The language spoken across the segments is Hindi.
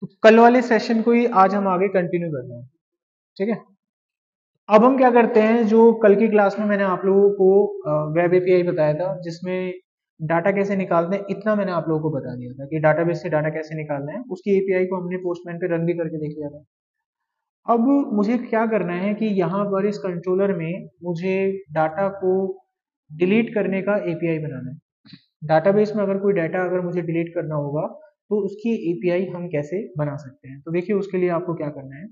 तो कल वाले सेशन को ही आज हम आगे कंटिन्यू कर रहे हैं, ठीक है। अब हम क्या करते हैं, जो कल की क्लास में मैंने आप लोगों को वेब एपीआई बताया था जिसमें डाटा कैसे निकालते हैं, इतना मैंने आप लोगों को बता दिया था कि डाटाबेस से डाटा कैसे निकालना है, उसकी एपीआई को हमने पोस्टमैन पे रन भी करके देख लिया था। अब मुझे क्या करना है कि यहाँ पर इस कंट्रोलर में मुझे डाटा को डिलीट करने का एपीआई बनाना है। डाटाबेस में अगर कोई डाटा अगर मुझे डिलीट करना होगा तो उसकी एपीआई हम कैसे बना सकते हैं। तो देखिए उसके लिए आपको क्या करना है,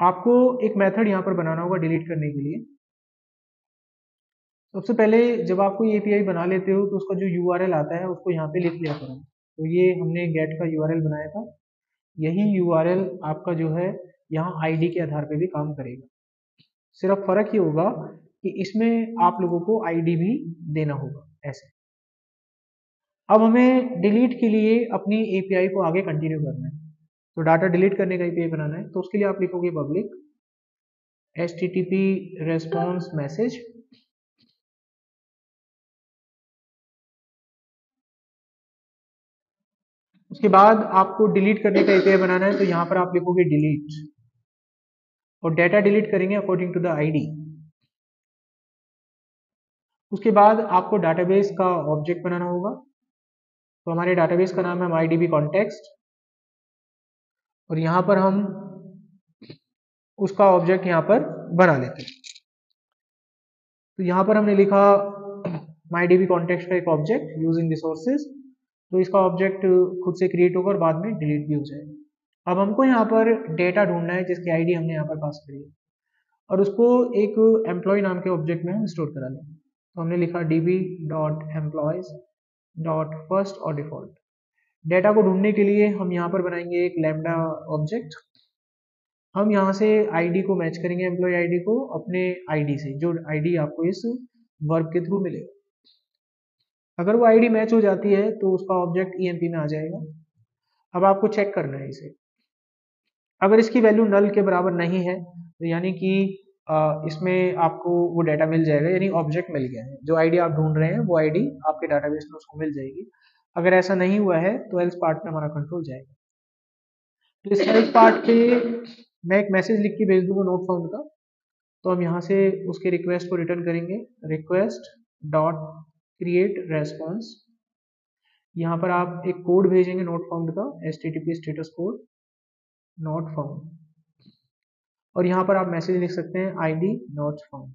आपको एक मेथड यहाँ पर बनाना होगा डिलीट करने के लिए। सबसे पहले जब आप कोई एपीआई बना लेते हो तो उसका जो यूआरएल आता है उसको यहाँ पे लिख लिया करो। तो ये हमने गेट का यूआरएल बनाया था, यही यूआरएल आपका जो है यहाँ आईडी के आधार पे भी काम करेगा। सिर्फ फर्क ये होगा कि इसमें आप लोगों को आईडी भी देना होगा ऐसे। अब हमें डिलीट के लिए अपनी एपीआई को आगे कंटिन्यू करना है। तो डाटा डिलीट करने का एपीआई बनाना है, तो उसके लिए आप लिखोगे पब्लिक http रेस्पॉन्स मैसेज, उसके बाद आपको डिलीट करने का एपीआई बनाना है। तो यहाँ पर आप लिखोगे डिलीट और डाटा डिलीट करेंगे अकॉर्डिंग टू द आईडी। उसके बाद आपको डाटाबेस का ऑब्जेक्ट बनाना होगा। तो हमारे डाटाबेस का नाम है MyDB कॉन्टेक्स्ट और यहाँ पर हम उसका ऑब्जेक्ट यहाँ पर बना लेते हैं। तो यहाँ पर हमने लिखा MyDB कॉन्टेक्स्ट का एक ऑब्जेक्ट यूजिंग रिसोर्सेज। तो इसका ऑब्जेक्ट खुद से क्रिएट होगा और बाद में डिलीट भी हो जाएगा। अब हमको यहाँ पर डेटा ढूंढना है जिसकी आईडी हमने यहाँ पर पास करी है और उसको एक एम्प्लॉय नाम के ऑब्जेक्ट में हम स्टोर करा लेंगे। तो हमने लिखा db.employees.first और डिफॉल्ट। डेटा को ढूंढने के लिए हम यहाँ पर बनाएंगे एक लैम्डा ऑब्जेक्ट। हम यहाँ से आईडी को मैच करेंगे, एम्प्लॉय आईडी को अपने आईडी से, जो आईडी आपको इस वर्ब के थ्रू मिलेगा। अगर वो आईडी मैच हो जाती है तो उसका ऑब्जेक्ट ईएमपी में आ जाएगा। अब आपको चेक करना है इसे, अगर इसकी वैल्यू नल के बराबर नहीं है तो यानी कि इसमें आपको वो डाटा मिल जाएगा, यानी ऑब्जेक्ट मिल गया है, जो आईडी आप ढूंढ रहे हैं वो आईडी आपके डाटाबेस में उसको मिल जाएगी। अगर ऐसा नहीं हुआ है तो एल्स पार्ट में हमारा कंट्रोल जाएगा। तो इस एल्स पार्ट पे मैं एक मैसेज लिख के भेज दूंगा नोट फाउंड का। तो हम यहाँ से उसके रिक्वेस्ट को रिटर्न करेंगे, रिक्वेस्ट डॉट क्रिएट रेस्पॉन्स। यहाँ पर आप एक कोड भेजेंगे नोट फाउंड का, http status code not found, और यहाँ पर आप मैसेज लिख सकते हैं आईडी नॉट फाउंड।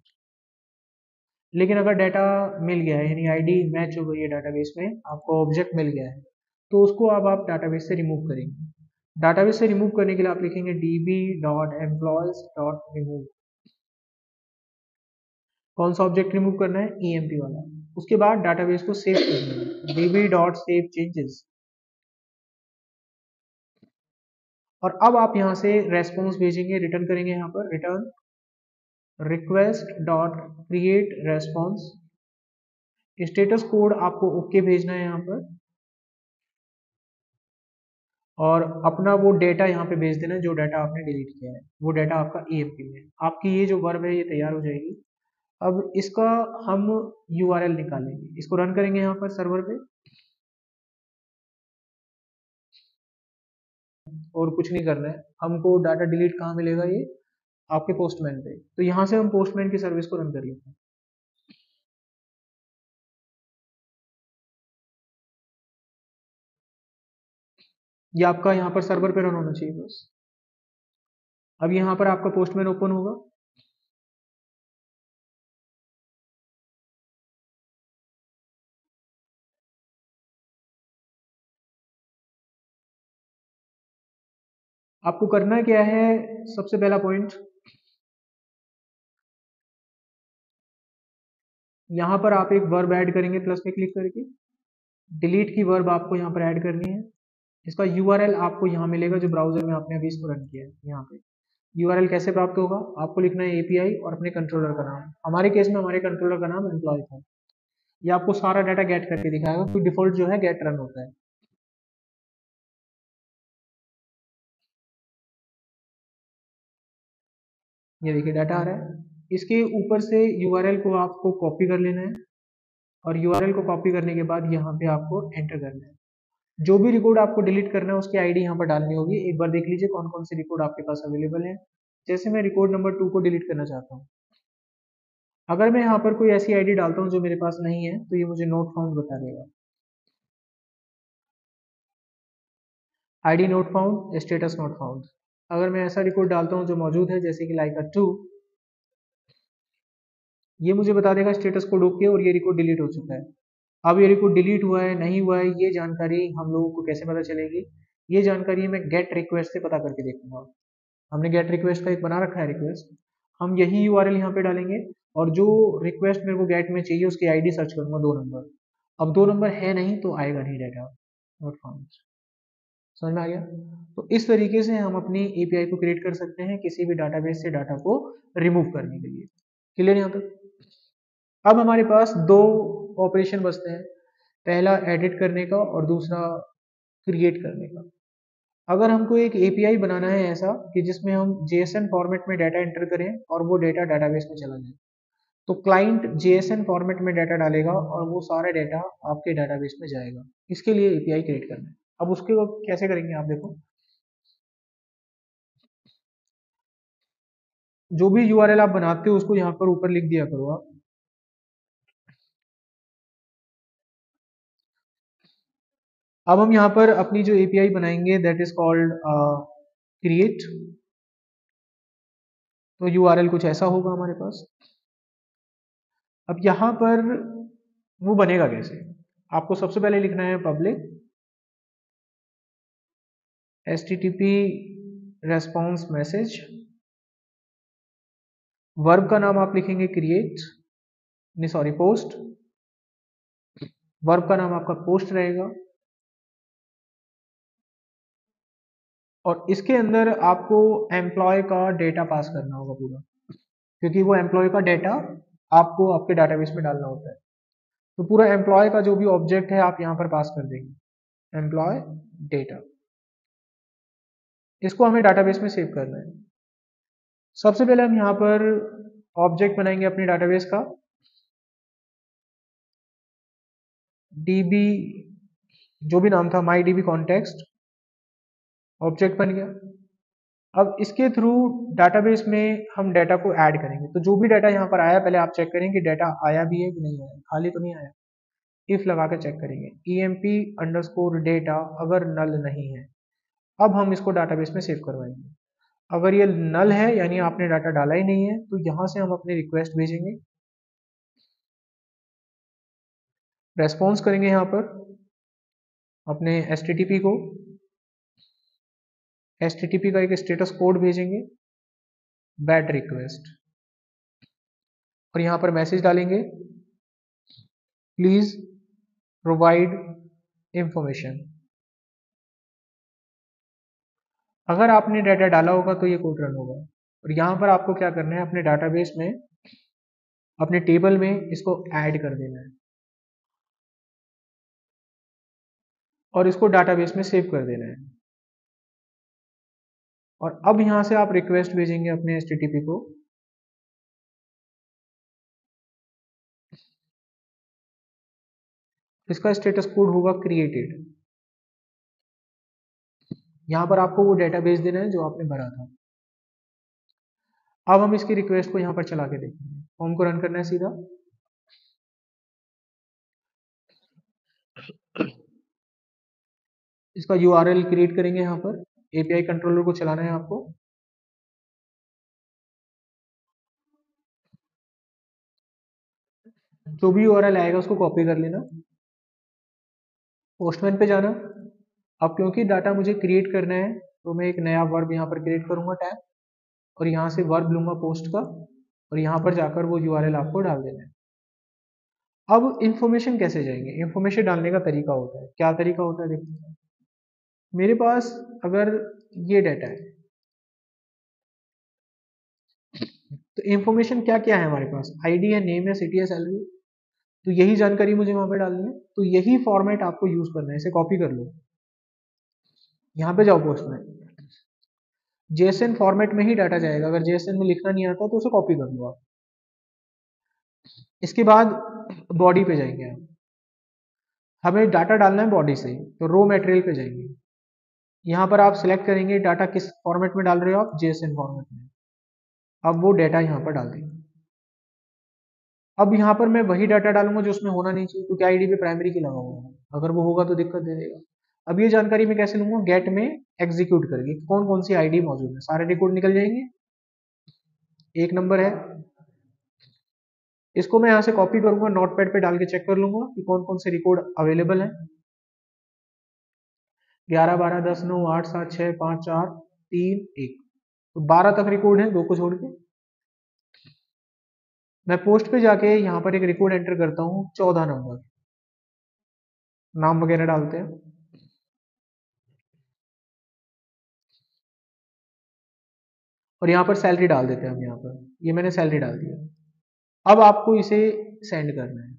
लेकिन अगर डाटा मिल गया है, यानी आईडी मैच हो गई है डाटाबेस में, आपको ऑब्जेक्ट मिल गया है, तो उसको अब आप डाटाबेस से रिमूव करेंगे। डाटाबेस से रिमूव करने के लिए आप लिखेंगे db.employees.remove। कौन सा ऑब्जेक्ट रिमूव करना है, ईएमपी वाला। उसके बाद डाटाबेस को सेव करना है, db.save-changes। और अब आप यहाँ से रेस्पॉन्स भेजेंगे, रिटर्न करेंगे, यहाँ पर return request dot create response. Status code आपको ओके भेजना है यहाँ पर, और अपना वो डेटा यहाँ पे भेज देना जो डाटा आपने डिलीट किया है, वो डाटा आपका ईएमपी में। आपकी ये जो वर्ब है ये तैयार हो जाएगी। अब इसका हम यूआरएल निकालेंगे, इसको रन करेंगे यहाँ पर सर्वर पे, और कुछ नहीं करना है हमको। डाटा डिलीट कहाँ मिलेगा, ये आपके पोस्टमैन पे। तो यहाँ से हम पोस्टमैन की सर्विस को रन कर लेते हैं। ये आपका यहाँ पर सर्वर पे रन होना चाहिए बस। अब यहाँ पर आपका पोस्टमैन ओपन होगा। आपको करना क्या है, सबसे पहला पॉइंट, यहाँ पर आप एक वर्ब ऐड करेंगे प्लस पे क्लिक करके। डिलीट की वर्ब आपको यहाँ पर ऐड करनी है। इसका यूआरएल आपको यहाँ मिलेगा जो ब्राउजर में आपने अभी इसको रन किया है। यहाँ पे यूआरएल कैसे प्राप्त होगा, आपको लिखना है एपीआई और अपने कंट्रोलर का नाम। हमारे केस में हमारे कंट्रोलर का नाम एम्प्लॉय था। ये आपको सारा डाटा गेट करके दिखाएगा, क्योंकि डिफॉल्ट जो है गेट रन होता है। ये देखिए डाटा आ रहा है। इसके ऊपर से यूआरएल को आपको कॉपी कर लेना है, और यूआरएल को कॉपी करने के बाद यहाँ पे आपको एंटर करना है। जो भी रिकॉर्ड आपको डिलीट करना है उसकी आईडी यहाँ पर डालनी होगी। एक बार देख लीजिए कौन कौन से रिकॉर्ड आपके पास अवेलेबल है। जैसे मैं रिकॉर्ड नंबर 2 को डिलीट करना चाहता हूँ, अगर मैं यहाँ पर कोई ऐसी आईडी डालता हूँ जो मेरे पास नहीं है तो ये मुझे नोट फाउंड बता देगा। ID not found, status not found. अगर मैं ऐसा रिकॉर्ड डालता हूँ जो मौजूद है जैसे कि लाइक अ 2, ये मुझे बता देगा स्टेटस कोड ओके और ये रिकॉर्ड डिलीट हो चुका है। अब ये रिकॉर्ड डिलीट हुआ है नहीं हुआ है ये जानकारी हम लोगों को कैसे पता चलेगी? ये जानकारी मैं गेट रिक्वेस्ट से पता करके देखूंगा। हमने गेट रिक्वेस्ट का एक बना रखा है रिक्वेस्ट, हम यही यूआरएल यहाँ पे डालेंगे और जो रिक्वेस्ट मेरे को गेट में चाहिए उसकी आईडी सर्च करूंगा 2 नंबर। अब 2 नंबर है नहीं तो आएगा नहीं डाटा, नॉट फाउंड। समझ में आ गया? तो इस तरीके से हम अपनी एपीआई को क्रिएट कर सकते हैं किसी भी डाटाबेस से डाटा को रिमूव करने के लिए। क्लियर यहाँ तक? अब हमारे पास दो ऑपरेशन बचते हैं, पहला एडिट करने का और दूसरा क्रिएट करने का। अगर हमको एक एपीआई बनाना है ऐसा कि जिसमें हम जेएसएन फॉर्मेट में डाटा एंटर करें और वो डाटा डाटाबेस में चला जाए, तो क्लाइंट जेएसएन फॉर्मेट में डाटा डालेगा और वो सारा डाटा आपके डाटाबेस में जाएगा। इसके लिए एपीआई क्रिएट करना है। अब उसके कैसे करेंगे आप देखो, जो भी यूआरएल आप बनाते हो उसको यहाँ पर ऊपर लिख दिया करो आप। अब हम यहाँ पर अपनी जो एपीआई बनाएंगे दैट इज कॉल्ड क्रिएट। तो यूआरएल कुछ ऐसा होगा हमारे पास। अब यहाँ पर वो बनेगा कैसे? आपको सबसे पहले लिखना है public http response message, verb का नाम आप लिखेंगे क्रिएट, नहीं सॉरी पोस्ट, वर्ब का नाम आपका पोस्ट रहेगा और इसके अंदर आपको एम्प्लॉय का डेटा पास करना होगा पूरा, क्योंकि वो एम्प्लॉय का डेटा आपको आपके डाटाबेस में डालना होता है। तो पूरा एम्प्लॉय का जो भी ऑब्जेक्ट है आप यहाँ पर पास कर देंगे एम्प्लॉय डेटा। इसको हमें डाटाबेस में सेव करना है। सबसे पहले हम यहाँ पर ऑब्जेक्ट बनाएंगे अपने डाटाबेस का, डीबी जो भी नाम था माई डीबी कॉन्टेक्स्ट, ऑब्जेक्ट बन गया। अब इसके थ्रू डाटाबेस में हम डाटा को ऐड करेंगे। तो जो भी डाटा यहाँ पर आया पहले आप चेक करेंगे कि डाटा आया भी है कि नहीं आया, खाली तो नहीं आया। इफ लगा कर चेक करेंगे emp_data अगर नल नहीं है, अब हम इसको डाटाबेस में सेव करवाएंगे। अगर ये नल है यानी आपने डाटा डाला ही नहीं है तो यहाँ से हम अपनी रिक्वेस्ट भेजेंगे, रेस्पॉन्स करेंगे यहाँ पर अपने HTTP को, HTTP का एक स्टेटस कोड भेजेंगे बैड रिक्वेस्ट और यहाँ पर मैसेज डालेंगे प्लीज प्रोवाइड इंफॉर्मेशन। अगर आपने डाटा डाला होगा तो ये कोड रन होगा और यहाँ पर आपको क्या करना है अपने डाटाबेस में अपने टेबल में इसको ऐड कर देना है और इसको डाटाबेस में सेव कर देना है। और अब यहाँ से आप रिक्वेस्ट भेजेंगे अपने HTTP को, इसका स्टेटस कोड होगा क्रिएटेड। यहाँ पर आपको वो डेटाबेस देना है जो आपने भरा था। अब हम इसकी रिक्वेस्ट को यहाँ पर चला के देखेंगे, फॉर्म को रन करना है सीधा। इसका यूआरएल क्रिएट करेंगे यहाँ पर, एपीआई कंट्रोलर को चलाना है आपको। जो भी यूआरएल आएगा उसको कॉपी कर लेना, पोस्टमैन पे जाना। अब क्योंकि डाटा मुझे क्रिएट करना है तो मैं एक नया वर्ब यहाँ पर क्रिएट करूंगा टैग और यहाँ से वर्ब लूंगा पोस्ट का और यहाँ पर जाकर वो यूआरएल आपको डाल देना है। अब इंफॉर्मेशन कैसे जाएंगे? इंफॉर्मेशन डालने का तरीका होता है, क्या तरीका होता है देखो। मेरे पास अगर ये डाटा है तो इंफॉर्मेशन क्या क्या है हमारे पास, आईडी है, नेम है, सिटी है, सैलरी, तो यही जानकारी मुझे वहां पे डालनी है। तो यही फॉर्मेट आपको यूज करना है, इसे कॉपी कर लो, यहाँ पे जाओ पोस्ट में, जेएसएन फॉर्मेट में ही डाटा जाएगा। अगर जेएसएन में लिखना नहीं आता तो उसे कॉपी कर लो आप। इसके बाद बॉडी पे जाएंगे आप, हमें डाटा डालना है बॉडी से, तो रो मटेरियल पे जाएंगे। यहाँ पर आप सिलेक्ट करेंगे डाटा किस फॉर्मेट में डाल रहे हो आप, जेएसएन फॉर्मेट में। अब वो डाटा यहाँ पर डाल देंगे। अब यहाँ पर मैं वही डाटा डालूंगा जो उसमें होना नहीं चाहिए, क्योंकि आईडी पे प्राइमरी की लगा हुआ है, अगर वो होगा तो दिक्कत दे देगा। अब ये जानकारी मैं कैसे लूंगा, गेट में एग्जीक्यूट करके कौन कौन सी आईडी मौजूद है, सारे रिकॉर्ड निकल जाएंगे। एक नंबर है, इसको मैं यहाँ से कॉपी करूंगा, नोटपैड पे डाल के चेक कर लूंगा कि कौन कौन से रिकॉर्ड अवेलेबल है। 11 12 10 9 8 7 6 5 4 3 1, तो 12 तक रिकॉर्ड है, दो को छोड़ के। मैं पोस्ट पे जाके यहाँ पर एक रिकॉर्ड एंटर करता हूँ, 14 नंबर, नाम वगैरह डालते हैं। और यहाँ पर सैलरी डाल देते हैं हम, यहाँ पर ये मैंने सैलरी डाल दिया। अब आपको इसे सेंड करना है।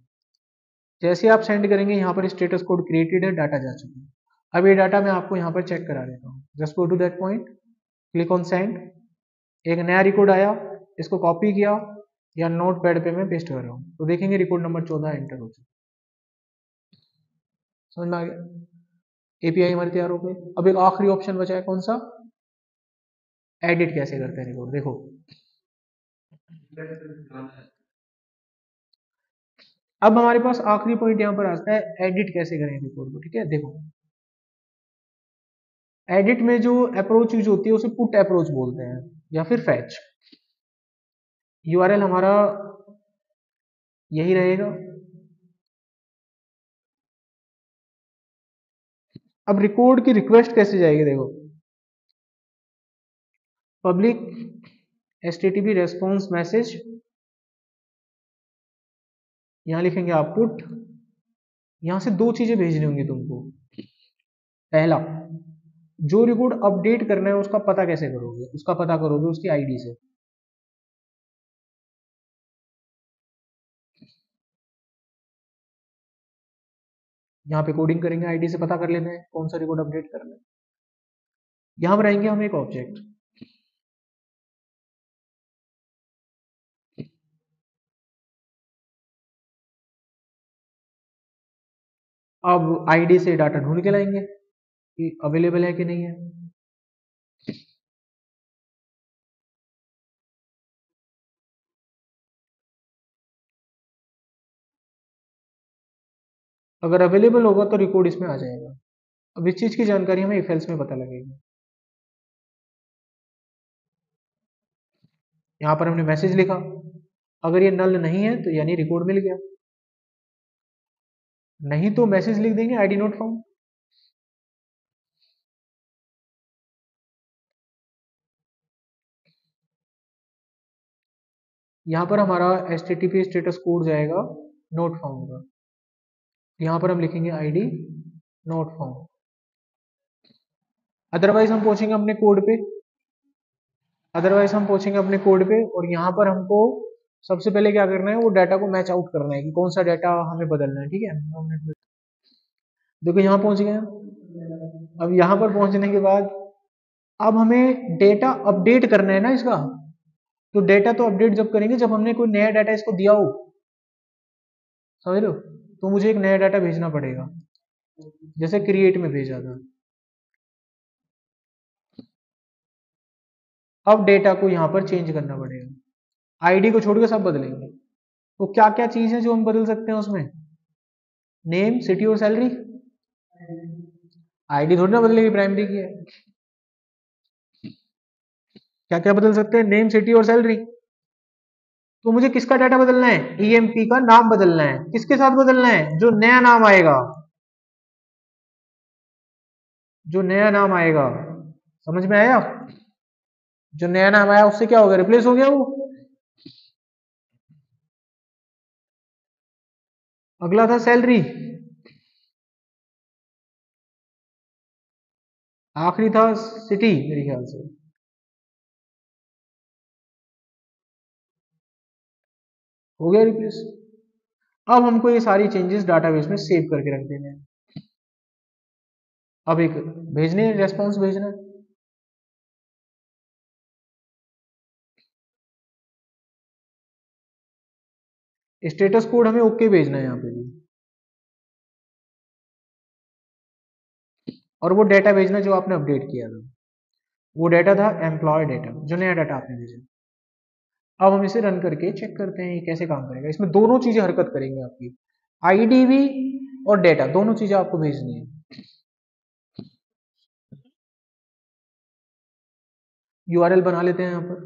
जैसे आप सेंड करेंगे, यहाँ पर स्टेटस कोड क्रिएटेड है, डाटा जा चुका है। अब ये डाटा मैं आपको यहाँ पर चेक करा देता हूँ। Just go to that point, click on send. एक नया रिकॉर्ड आया, इसको कॉपी किया या नोट पैड पे मैं पेस्ट कर रहा हूँ, तो देखेंगे रिकॉर्ड नंबर 14 एंटर हो चुका। समझ में आ गया। एपीआई हमारी तैयार हो गई। अब एक आखिरी ऑप्शन बचा है, कौन सा, एडिट कैसे करते हैं रिकॉर्ड, देखो। अब हमारे पास आखिरी पॉइंट यहाँ पर आता है, एडिट कैसे करें रिकॉर्ड को। ठीक है, देखो एडिट में जो अप्रोच यूज होती है उसे पुट अप्रोच बोलते हैं, या फिर फैच। यूआरएल हमारा यही रहेगा। अब रिकॉर्ड की रिक्वेस्ट कैसे जाएगी, देखो पब्लिक एचटीटीपी रेस्पॉन्स मैसेज, यहां लिखेंगे आप पुट। यहां से दो चीजें भेजनी होंगी तुमको। पहला, जो रिकॉर्ड अपडेट करना है उसका पता कैसे करोगे, उसका पता करोगे उसकी आईडी से। यहाँ पे कोडिंग करेंगे, आईडी से पता कर लेते हैं कौन सा रिकॉर्ड अपडेट करना है। यहां बनाएंगे हम एक ऑब्जेक्ट। अब आईडी से डाटा ढूंढ के लाएंगे कि अवेलेबल है कि नहीं है। अगर अवेलेबल होगा तो रिकॉर्ड इसमें आ जाएगा। अब इस चीज की जानकारी हमें इफ एल्स में पता लगेगी। यहाँ पर हमने मैसेज लिखा, अगर ये नल नहीं है तो यानी रिकॉर्ड मिल गया, नहीं तो मैसेज लिख देंगे आईडी नोट फाउंड। यहाँ पर हमारा एचटीटीपी स्टेटस कोड जाएगा नोट फाउंड का। यहाँ पर हम लिखेंगे आईडी नोट फाउंड। अदरवाइज हम पहुंचेंगे अपने कोड पे, अदरवाइज हम पहुंचेंगे अपने कोड पे, और यहाँ पर हमको सबसे पहले क्या करना है, वो डाटा को मैच आउट करना है कि कौन सा डाटा हमें बदलना है। ठीक है, देखो यहाँ पहुंच गए हम। अब यहाँ पर पहुंचने के बाद अब हमें डेटा अपडेट करना है ना इसका। तो डेटा तो अपडेट जब करेंगे जब हमने कोई नया डाटा इसको दिया हो, समझ लो। तो मुझे एक नया डाटा भेजना पड़ेगा, जैसे क्रिएट में भेजा था। अब डेटा को यहाँ पर चेंज करना पड़ेगा, आईडी को छोड़ के सब बदलेंगे। तो क्या क्या चीज है जो हम बदल सकते हैं उसमें, नेम सिटी और सैलरी। आईडी थोड़ी ना बदलेगी, प्राइमरी की है। क्या क्या बदल सकते हैं, नेम सिटी और सैलरी। तो मुझे किसका डाटा बदलना है, ईएमपी का नाम बदलना है। किसके साथ बदलना है, जो नया नाम आएगा, जो नया नाम आएगा। समझ में आया, जो नया नाम आया उससे क्या हो गया, रिप्लेस हो गया वो। अगला था सैलरी, आखिरी था सिटी मेरे ख्याल से। हो गया रिप्लेस। अब हमको ये सारी चेंजेस डाटाबेस में सेव करके रख देने हैं। अब एक भेजने, रेस्पॉन्स भेजना है। स्टेटस कोड हमें ओके भेजना है यहाँ पे भी। और वो डेटा भेजना जो आपने अपडेट किया था, वो डेटा था एम्प्लॉय डेटा, जो नया डाटा आपने भेजा। अब हम इसे रन करके चेक करते हैं ये कैसे काम करेगा। इसमें दोनों चीजें हरकत करेंगे आपकी, आईडी भी और डेटा, दोनों चीजें आपको भेजनी है। यूआरएल बना लेते हैं यहाँ पर,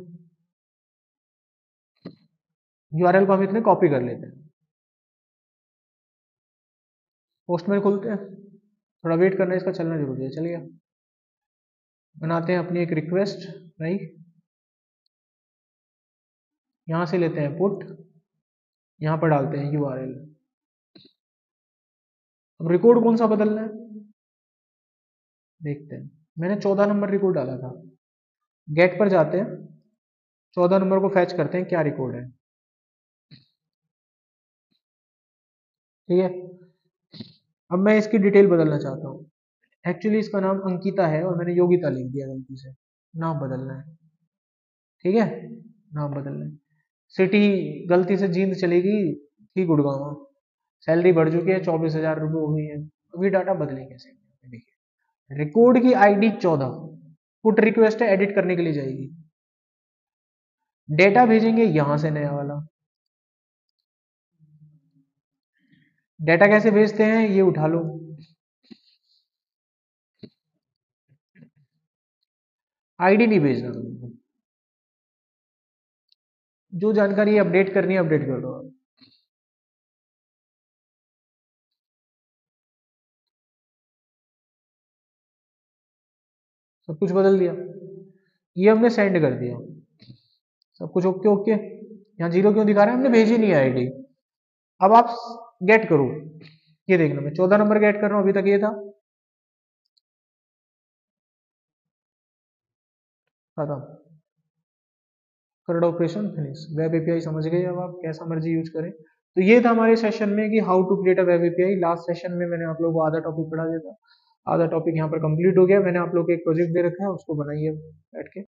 यूआरएल को हम इतने कॉपी कर लेते हैं, पोस्टमेल खोलते हैं, थोड़ा वेट करना है, इसका चलना जरूरी है, चलिए बनाते हैं अपनी एक रिक्वेस्ट, राइट, यहां से लेते हैं पुट, यहां पर डालते हैं यूआरएल। अब रिकॉर्ड कौन सा बदलना है देखते हैं, मैंने 14 नंबर रिकॉर्ड डाला था, गेट पर जाते हैं, 14 नंबर को फैच करते हैं क्या रिकॉर्ड है, ठीक है। अब मैं इसकी डिटेल बदलना चाहता हूँ, एक्चुअली इसका नाम अंकिता है और मैंने योगिता लिख दिया गलती से, नाम बदलना है, ठीक है, नाम बदलना है। सिटी गलती से जींद चली गई थी गुड़गांव, सैलरी बढ़ चुकी है 24,000 रुपये हो गई है, अभी डाटा बदले कैसे, देखिए रिकॉर्ड की आईडी 14, पुट रिक्वेस्ट है एडिट करने के लिए जाएगी, डेटा भेजेंगे यहां से नया वाला, डेटा कैसे भेजते हैं ये उठा लो, आईडी नहीं भेजना तुमको, जो जानकारी अपडेट करनी है अपडेट कर दो, सब कुछ बदल दिया, ये हमने सेंड कर दिया, सब कुछ ओके ओके, यहाँ जीरो क्यों दिखा रहा है, हमने भेजी नहीं है आईडी। अब आप गेट करो, ये देखना मैं 14 नंबर गेट कर रहा हूं, अभी तक ये था, खत्म, CRUD operation finish, web API समझ गए, अब आप कैसा मर्जी यूज करें। तो ये था हमारे सेशन में कि how to create a web API. Last session में मैंने आप लोगों को आधा टॉपिक पढ़ा दिया था, आधा टॉपिक यहाँ पर कंप्लीट हो गया, मैंने आप लोग को एक प्रोजेक्ट दे रखा है, उसको बनाइए बैठ के।